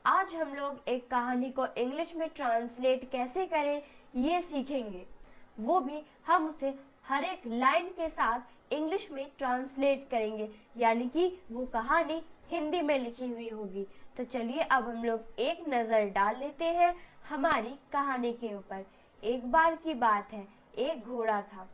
आज हम लोग एक कहानी को इंग्लिश में ट्रांसलेट कैसे करें ये सीखेंगे, वो भी हम उसे हर एक लाइन के साथ इंग्लिश में ट्रांसलेट करेंगे, यानी कि वो कहानी हिंदी में लिखी हुई होगी। तो चलिए अब हम लोग एक नज़र डाल लेते हैं हमारी कहानी के ऊपर। एक बार की बात है, एक घोड़ा था।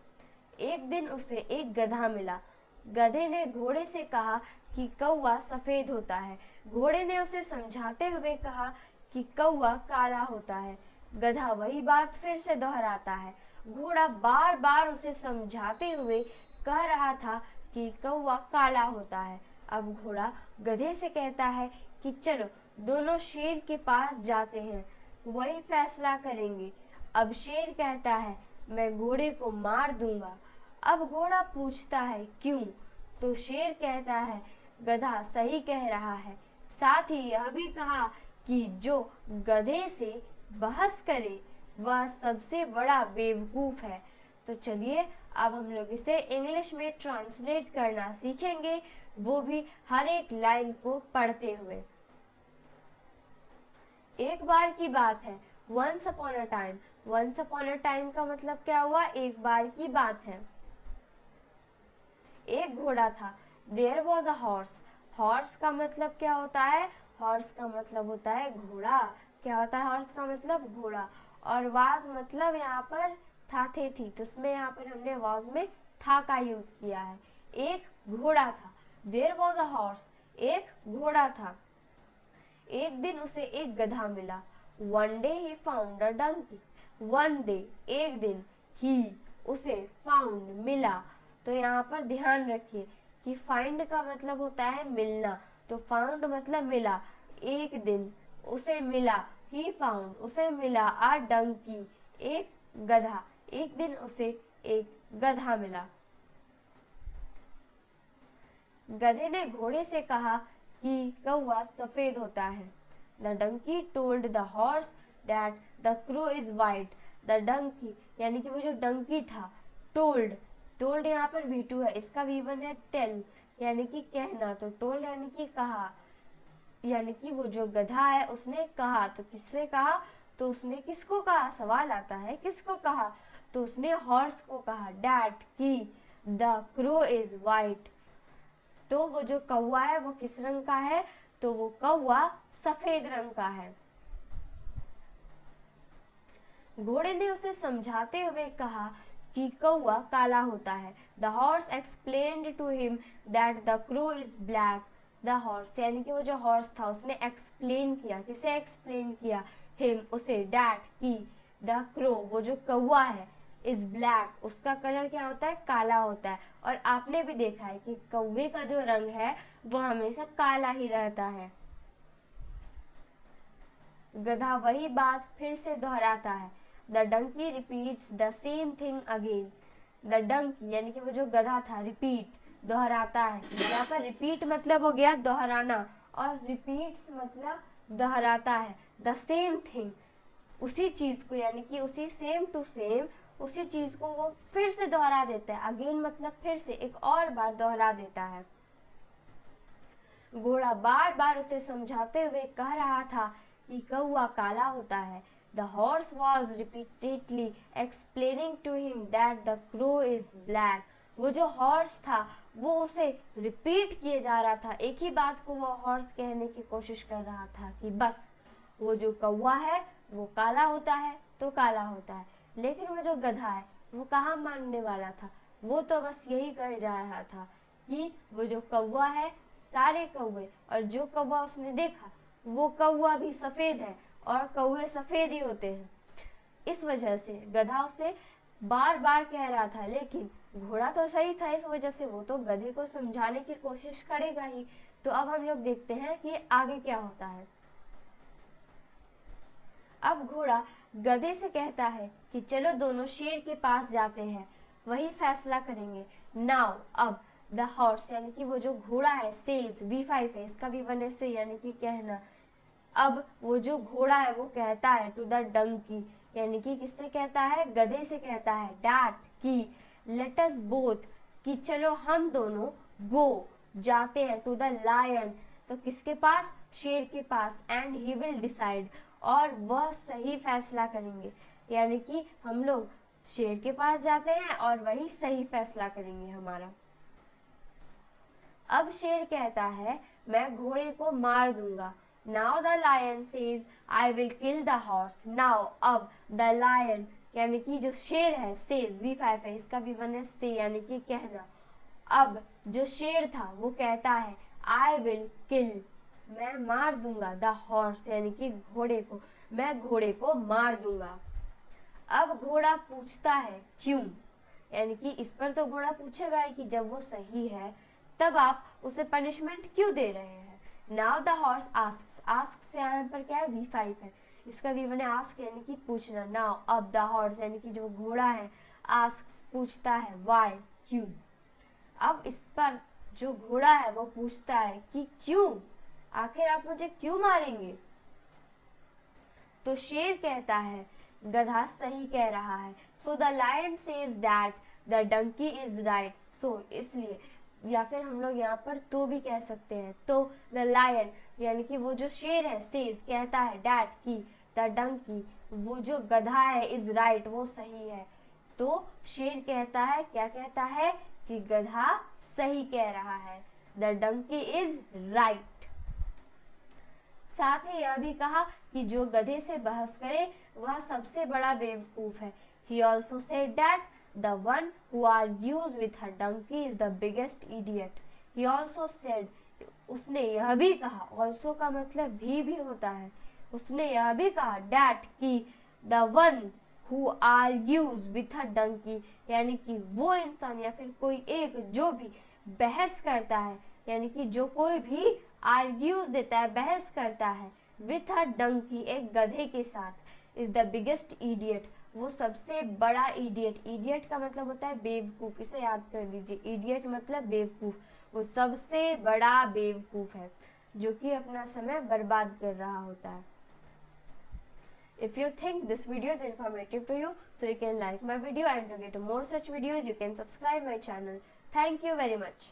एक दिन उसे एक गधा मिला। गधे ने घोड़े से कहा कि कौवा सफेद होता है। घोड़े ने उसे समझाते हुए कहा कि कौवा काला होता है। गधा वही बात फिर से दोहराता है। घोड़ा बार बार उसे समझाते हुए कह रहा था कि कौवा काला होता है। अब घोड़ा गधे से कहता है कि चलो दोनों शेर के पास जाते हैं, वही फैसला करेंगे। अब शेर कहता है मैं घोड़े को मार दूंगा। अब घोड़ा पूछता है क्यों? तो शेर कहता है गधा सही कह रहा है। साथ ही यह भी कहा कि जो गधे से बहस करे वह सबसे बड़ा बेवकूफ है। तो चलिए अब हम लोग इसे इंग्लिश में ट्रांसलेट करना सीखेंगे, वो भी हर एक लाइन को पढ़ते हुए। एक बार की बात है, once upon a time. Once upon a time का मतलब क्या हुआ? एक बार की बात है। एक घोड़ा था। There was a horse. Horse का मतलब क्या होता है? हॉर्स का मतलब होता है घोड़ा। क्या होता है हॉर्स का मतलब? घोड़ा। और वाज मतलब यहाँ पर था, थे, थी, तो उसमें यहाँ पर हमने वाज में था का यूज किया है। एक घोड़ा था। There was a horse. एक घोड़ा था। एक दिन उसे एक गधा मिला। One day he found a donkey. One day एक दिन, ही उसे फाउंड मिला। तो यहाँ पर ध्यान रखिए कि फाइंड का मतलब होता है मिलना, तो फाउंड मतलब मिला। एक दिन उसे मिला, ही फाउंड उसे मिला, आ डंकी एक गधा। एक दिन उसे एक गधा मिला। गधे ने घोड़े से कहा कि कौवा सफेद होता है। The donkey told the horse that the crow is white. The donkey यानी कि वो जो डंकी था, टोल्ड, टोल्ड यहाँ पर V2 है, इसका V1 है टेल यानी कि कहना, तो टोल्ड यानी कि कहा, यानी कि वो जो गधा है उसने कहा। तो किससे कहा? तो उसने किसको कहा? सवाल आता है किसको कहा? तो उसने हॉर्स को कहा डैट की द क्रो इज वाइट। तो वो जो कौवा है वो किस रंग का है? तो वो कौवा सफेद रंग का है। घोड़े ने उसे समझाते हुए कहा कि कौवा काला होता है। The horse explained to him that the crow is black. The horse यानी कि वो जो हॉर्स था उसने एक्सप्लेन किया। किसे एक्सप्लेन किया? हिम उसे, डैट की द क्रो वो जो कौवा है, इज ब्लैक उसका कलर क्या होता है? काला होता है। और आपने भी देखा है कि कौवे का जो रंग है वो हमेशा काला ही रहता है। गधा वही बात फिर से दोहराता है। The donkey repeats the same thing again. The donkey यानी कि वो जो गधा था, रिपीट दोहराता है। यहाँ पर रिपीट मतलब हो गया दोहराना, और रिपीट्स मतलब दोहराता है। द सेम थिंग उसी चीज को, यानी कि उसी सेम टू सेम उसी चीज को वो फिर से दोहरा देता है। अगेन मतलब फिर से, एक और बार दोहरा देता है। घोड़ा बार बार उसे समझाते हुए कह रहा था कि कौवा काला होता है। The horse was repeatedly explaining to him that the crow is black. वो जो हॉर्स था वो उसे रिपीट किए जा रहा था, एक ही बात को वो हॉर्स कहने की कोशिश कर रहा था कि बस वो जो कौवा है वो काला होता है तो काला होता है। लेकिन वो जो गधा है वो कहाँ मानने वाला था, वो तो बस यही कहे जा रहा था कि वो जो कौवा है, सारे कौवे और जो कौवा उसने देखा वो कौवा भी सफेद है और कौवे सफेद ही होते हैं। इस वजह से गधा उसे बार बार कह रहा था, लेकिन घोड़ा तो सही था, इस वजह से वो तो गधे को समझाने की कोशिश करेगा ही। तो अब हम लोग देखते हैं कि आगे क्या होता है। अब घोड़ा गधे से कहता है कि चलो दोनों शेर के पास जाते हैं, वही फैसला करेंगे। नाउ अब द हॉर्स यानी कि वो जो घोड़ा है, सेज V5 है, इसका V1 से यानी कि कहना। अब वो जो घोड़ा है वो कहता है टू द डंकी, यानी कि किससे कहता है? गधे से कहता है डैट की लेट अस बोथ, कि चलो हम दोनों गो जाते हैं टू द लायन, तो किसके पास? शेर के पास एंड ही विल डिसाइड, और वह सही फैसला करेंगे। यानी कि हम लोग शेर के पास जाते हैं और वही सही फैसला करेंगे हमारा। अब शेर कहता है मैं घोड़े को मार दूंगा। Now the lion says I will kill the horse. Now अब द लायन यानी कि जो शेर है, सेज V5 है, इसका V1 है से यानी कि कहना। अब जो शेर था वो कहता है आई विल किल, मैं मार दूंगा, द हॉर्स यानी कि घोड़े को, मैं घोड़े को मार दूंगा। अब घोड़ा पूछता है क्यों, यानी कि इस पर तो घोड़ा पूछेगा ही कि जब वो सही है तब आप उसे पनिशमेंट क्यों दे रहे हैं। Now the horse asks, ask से यहाँ पर क्या है V5 है, इसका V1 है आस्क यानी कि पूछना। नाउ अब द हॉर्स यानी कि जो घोड़ा है आस्क पूछता है वाई क्यों। अब इस पर जो घोड़ा है वो पूछता है कि क्यों, आखिर आप मुझे क्यों मारेंगे। तो शेर कहता है गधा सही कह रहा है। So the lion says that the donkey is right. So इसलिए, या फिर हम लोग यहाँ पर तो भी कह सकते हैं। तो द लायन यानी कि वो जो शेर है सेज कहता है डैट की द डंकी वो जो गधा है इज राइट वो सही है। तो शेर कहता है, क्या कहता है कि गधा सही कह रहा है, द डंकी इज राइट। साथ ही यह भी कहा कि जो गधे से बहस करे वह सबसे बड़ा बेवकूफ है। He also said that the one who argues with a donkey is the biggest idiot. He also said, उसने यह भी कहा, also का मतलब भी होता है, उसने यह भी कहा that कि the one who argues with a donkey यानी कि वो इंसान या फिर कोई एक जो भी बहस करता है, यानी कि जो कोई भी आर्ग्यूज देता है, बहस करता है विथ अ डंकी एक गधे के साथ, इज द बिगेस्ट इडियट वो सबसे बड़ा इडियट। इडियट का मतलब होता है बेवकूफ, इसे याद कर लीजिए, इडियट मतलब बेवकूफ, वो सबसे बड़ा बेवकूफ है जो कि अपना समय बर्बाद कर रहा होता है। If you think this video is informative to you, so you can like my video, and to get more such videos you can subscribe my channel. Thank you very much.